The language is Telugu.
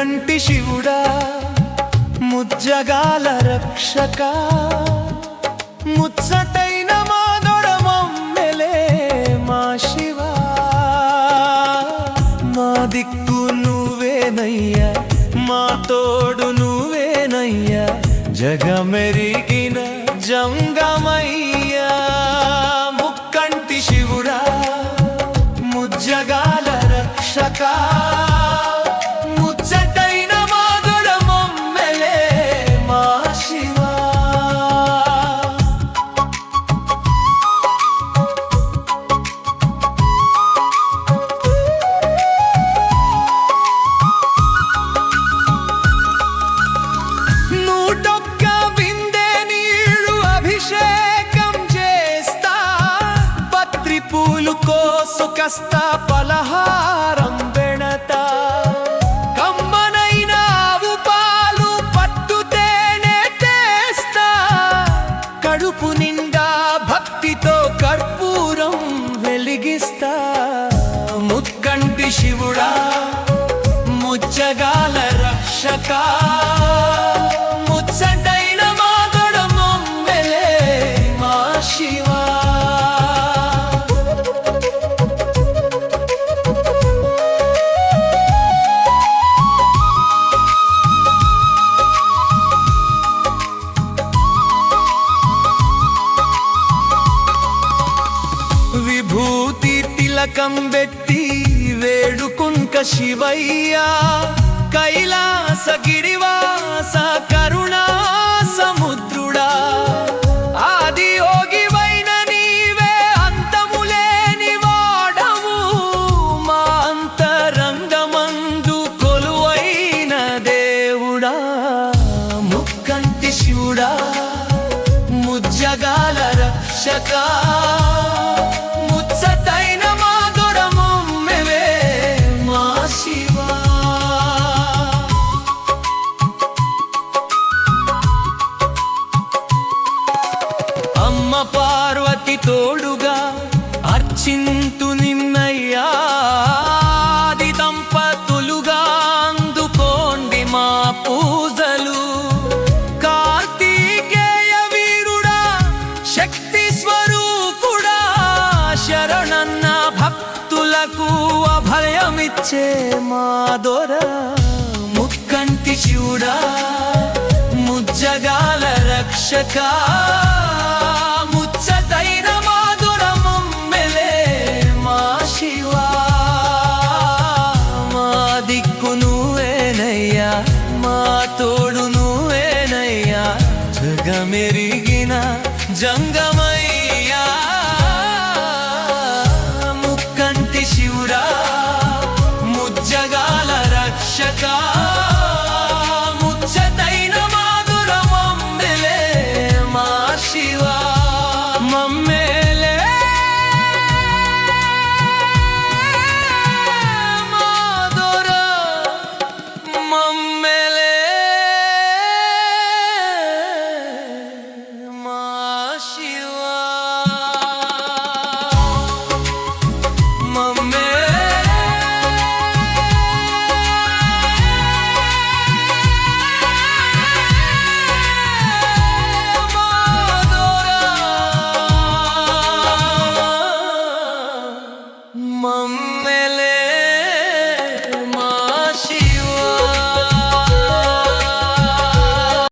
ముక్కంటి శివుడా ముజ్జగాల రక్షక ముచ్చటైన మాదొడమమ్మెలే మా శివా మా దిక్కు నువ్వేనయ్యా మా తోడు నువ్వేనయ్యా జగమెరిగిన జంగమయ్యా ముక్కంటి శివుడా ముజ్జగాల రక్షక ముచ్చటైన మాదొడమమ్మెలే మా శివా నూటొక్క బిందె నీళ్ళు అభిషేకం చేస్తా పత్రి పూలు కోసు కస్తా పలహారం బెణతా కమ్మనైన ఆవు పాలు పట్టు తేనె తెస్తా కడుపు నిండా భక్తితో కర్పూరం వెలిగిస్తా ముక్కంటి శివుడా ముజ్జగాల రక్షక ముచ్చటైన మాదొడమమ్మెలే మా శివా విభూతి తిలకం బెట్టి వేడుకుంక శివయ్యా కైలాస గిరివాస కరుణా సముద్రుడా ఆది యోగివైన నీవే అంతములేని వాడవు మా అంతరంగమందు కొలువైన దేవుడా ముక్కంటి శివుడా ముజ్జగాల రక్షక ముచ్చటైన మాదొడమమ్మెలే మా శివా అమ్మ పార్వతి తోడుగా అర్చింతు నిన్నయ్యా ఆది దంపతులుగా అందుకోండి మా పూజలు కార్తీకేయ వీరుడా శక్తి స్వరూపుడా శరణన్న భక్తులకు అభయమిచ్చే మా దొర ముక్కంటి శివుడా ముజ్జగాల రక్షక